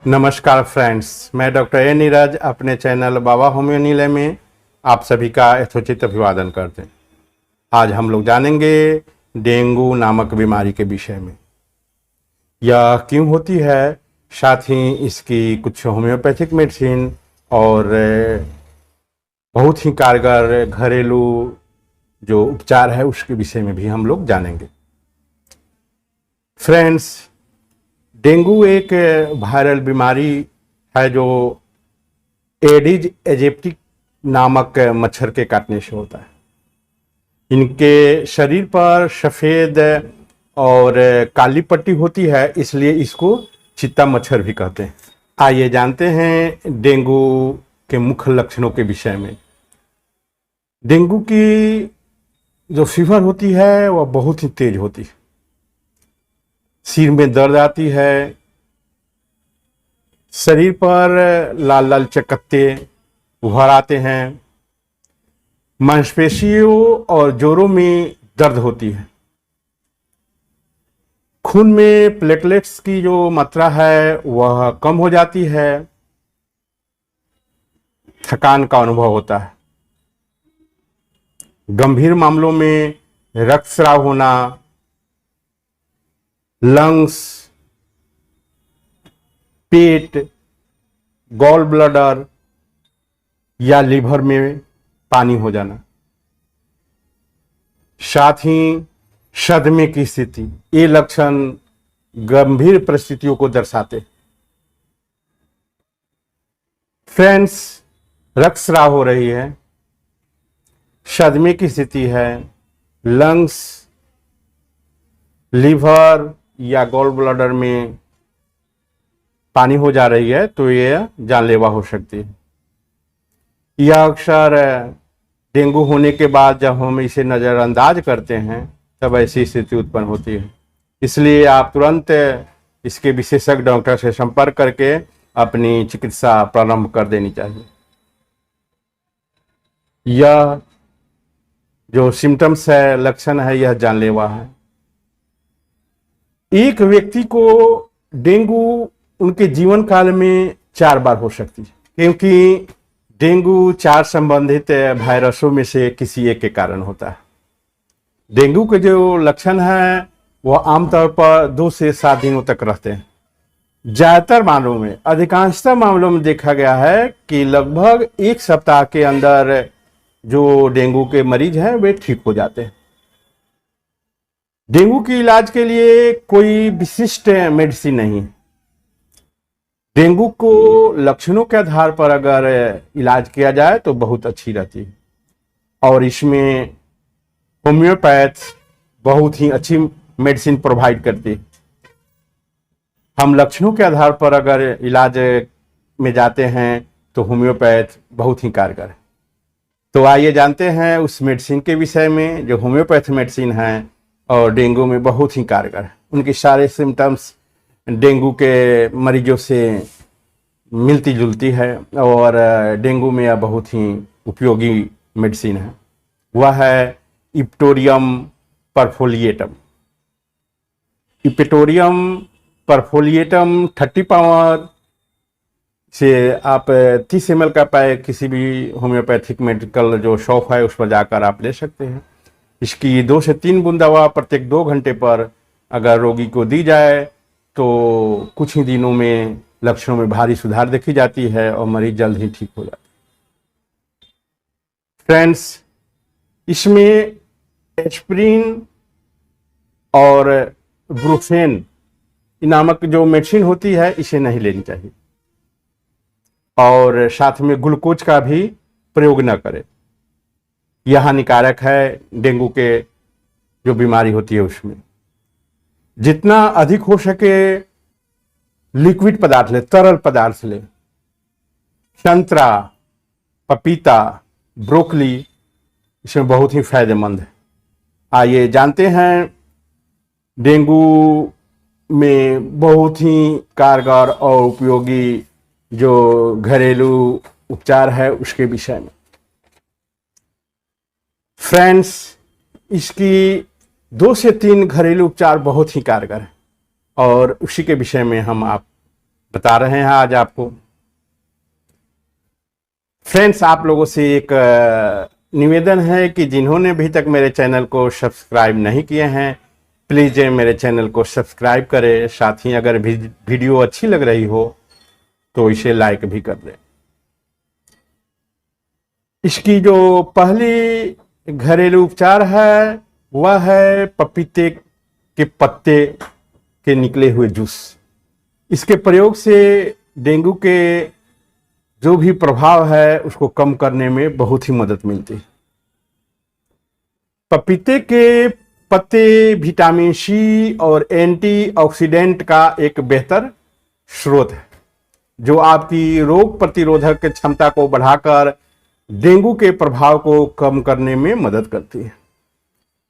नमस्कार फ्रेंड्स, मैं doctor A Neeraj अपने चैनल बाबा होम्यो निलय में आप सभी का यथोचित अभिवादन करते हैं। आज हम लोग जानेंगे डेंगू नामक बीमारी के विषय में। यह क्यों होती है, साथ ही इसकी कुछ होम्योपैथिक मेडिसिन और बहुत ही कारगर घरेलू जो उपचार है उसके विषय में भी हम लोग जानेंगे। फ्रेंड्स, डेंगू एक वायरल बीमारी है जो एडिज एजिप्टी नामक मच्छर के काटने से होता है। इनके शरीर पर सफ़ेद और काली पट्टी होती है, इसलिए इसको चित्ता मच्छर भी कहते हैं। आइए जानते हैं डेंगू के मुख्य लक्षणों के विषय में। डेंगू की जो फीवर होती है वह बहुत ही तेज होती है। सिर में दर्द आती है, शरीर पर लाल लाल चकत्ते उभर आते हैं, मांसपेशियों और जोड़ों में दर्द होती है, खून में प्लेटलेट्स की जो मात्रा है वह कम हो जाती है, थकान का अनुभव होता है। गंभीर मामलों में रक्तस्राव होना, लंग्स, पेट, गॉल ब्लैडर या लीवर में पानी हो जाना, साथ ही सदमे की स्थिति, ये लक्षण गंभीर परिस्थितियों को दर्शाते। फ्रेंड्स, रक्तस्राव हो रही है, सदमे की स्थिति है, लंग्स, लीवर या गॉल ब्लैडर में पानी हो जा रही है तो यह जानलेवा हो सकती है। यह अक्सर डेंगू होने के बाद जब हम इसे नज़रअंदाज करते हैं तब ऐसी स्थिति उत्पन्न होती है। इसलिए आप तुरंत इसके विशेषज्ञ डॉक्टर से संपर्क करके अपनी चिकित्सा प्रारंभ कर देनी चाहिए। यह जो सिम्टम्स है, लक्षण है, यह जानलेवा है। एक व्यक्ति को डेंगू उनके जीवन काल में 4 बार हो सकती है, क्योंकि डेंगू 4 संबंधित वायरसों में से किसी एक के कारण होता है। डेंगू के जो लक्षण है वह आमतौर पर 2 से 7 दिनों तक रहते हैं। ज्यादातर मामलों में, अधिकांशतः मामलों में देखा गया है कि लगभग 1 सप्ताह के अंदर जो डेंगू के मरीज हैं वे ठीक हो जाते हैं। डेंगू के इलाज के लिए कोई विशिष्ट मेडिसिन नहीं है। डेंगू को लक्षणों के आधार पर अगर इलाज किया जाए तो बहुत अच्छी रहती है, और इसमें होम्योपैथ बहुत ही अच्छी मेडिसिन प्रोवाइड करती है। हम लक्षणों के आधार पर अगर इलाज में जाते हैं तो होम्योपैथ बहुत ही कारगर है। तो आइए जानते हैं उस मेडिसिन के विषय में जो होम्योपैथ मेडिसिन है और डेंगू में बहुत ही कारगर है। उनके सारे सिम्टम्स डेंगू के मरीजों से मिलती जुलती है, और डेंगू में यह बहुत ही उपयोगी मेडिसिन है। वह है इप्टोरियम परफोलिएटम। इप्टोरियम परफोलिएटम 30 पावर से आप 30 ml का पैक किसी भी होम्योपैथिक मेडिकल जो शॉप है उस पर जाकर आप ले सकते हैं। इसकी 2 से 3 बूंद दवा प्रत्येक 2 घंटे पर अगर रोगी को दी जाए तो कुछ ही दिनों में लक्षणों में भारी सुधार देखी जाती है और मरीज जल्द ही ठीक हो जाता है। फ्रेंड्स, इसमें एस्पिरिन और ब्रुफेन नामक जो मेडिसिन होती है इसे नहीं लेनी चाहिए, और साथ में ग्लूकोज का भी प्रयोग न करें। यह हानिकारक है डेंगू के जो बीमारी होती है उसमें। जितना अधिक हो सके लिक्विड पदार्थ ले, तरल पदार्थ ले। संतरा, पपीता, ब्रोकली इसमें बहुत ही फायदेमंद है। आइए जानते हैं डेंगू में बहुत ही कारगर और उपयोगी जो घरेलू उपचार है उसके विषय में। फ्रेंड्स, इसकी 2 से 3 घरेलू उपचार बहुत ही कारगर है और उसी के विषय में हम आप बता रहे हैं आज आपको। फ्रेंड्स, आप लोगों से एक निवेदन है कि जिन्होंने अभी तक मेरे चैनल को सब्सक्राइब नहीं किए हैं, प्लीज़ मेरे चैनल को सब्सक्राइब करें। साथ ही अगर वीडियो अच्छी लग रही हो तो इसे लाइक भी कर दें। इसकी जो पहली घरेलू उपचार है वह है पपीते के पत्ते के निकले हुए जूस। इसके प्रयोग से डेंगू के जो भी प्रभाव है उसको कम करने में बहुत ही मदद मिलती है। पपीते के पत्ते विटामिन सी और एंटीऑक्सीडेंट का एक बेहतर स्रोत है, जो आपकी रोग प्रतिरोधक क्षमता को बढ़ाकर डेंगू के प्रभाव को कम करने में मदद करती है।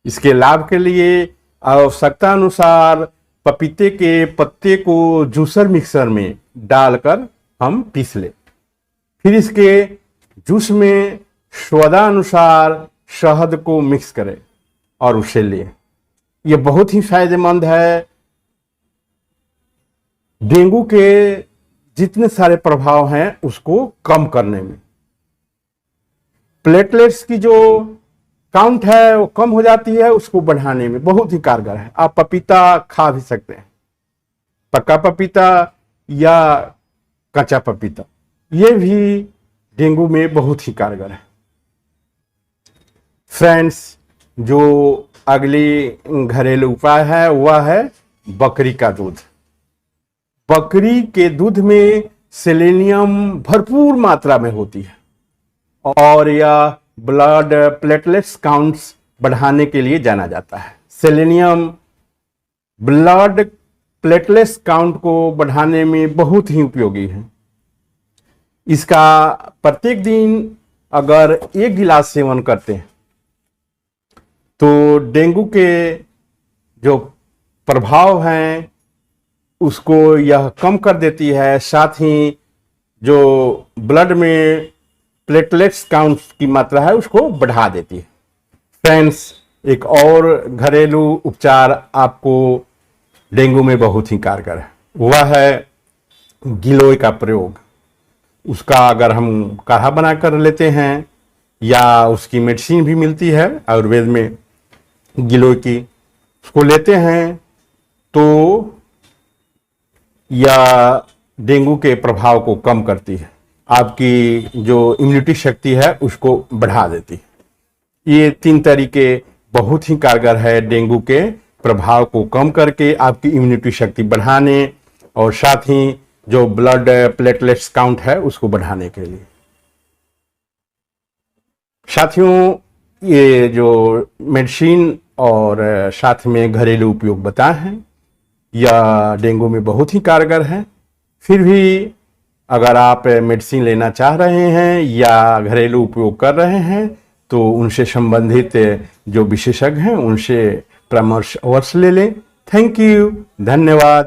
इसके लाभ के लिए आवश्यकता अनुसार पपीते के पत्ते को जूसर मिक्सर में डालकर हम पीस लें। फिर इसके जूस में स्वादानुसार शहद को मिक्स करें और उसे लें। यह बहुत ही फायदेमंद है डेंगू के जितने सारे प्रभाव हैं उसको कम करने में। प्लेटलेट्स की जो काउंट है वो कम हो जाती है, उसको बढ़ाने में बहुत ही कारगर है। आप पपीता खा भी सकते हैं, पक्का पपीता या कच्चा पपीता, ये भी डेंगू में बहुत ही कारगर है। फ्रेंड्स, जो अगली घरेलू उपाय है वह है बकरी का दूध। बकरी के दूध में सेलेनियम भरपूर मात्रा में होती है और यह ब्लड प्लेटलेट्स काउंट्स बढ़ाने के लिए जाना जाता है। सेलेनियम ब्लड प्लेटलेट्स काउंट को बढ़ाने में बहुत ही उपयोगी है। इसका प्रत्येक दिन अगर 1 गिलास सेवन करते हैं तो डेंगू के जो प्रभाव हैं उसको यह कम कर देती है। साथ ही जो ब्लड में प्लेटलेट्स काउंट की मात्रा है उसको बढ़ा देती है। फ्रेंड्स, एक और घरेलू उपचार आपको डेंगू में बहुत ही कारगर है, वह है गिलोय का प्रयोग। उसका अगर हम काढ़ा बनाकर लेते हैं या उसकी मेडिसिन भी मिलती है आयुर्वेद में गिलोय की, उसको लेते हैं तो यह डेंगू के प्रभाव को कम करती है, आपकी जो इम्यूनिटी शक्ति है उसको बढ़ा देती है। ये 3 तरीके बहुत ही कारगर है डेंगू के प्रभाव को कम करके आपकी इम्यूनिटी शक्ति बढ़ाने और साथ ही जो ब्लड प्लेटलेट्स काउंट है उसको बढ़ाने के लिए। साथियों, ये जो मेडिसिन और साथ में घरेलू उपयोग बताए हैं यह डेंगू में बहुत ही कारगर है। फिर भी अगर आप मेडिसिन लेना चाह रहे हैं या घरेलू उपयोग कर रहे हैं तो उनसे संबंधित जो विशेषज्ञ हैं उनसे परामर्श अवश्य ले लें। थैंक यू, धन्यवाद।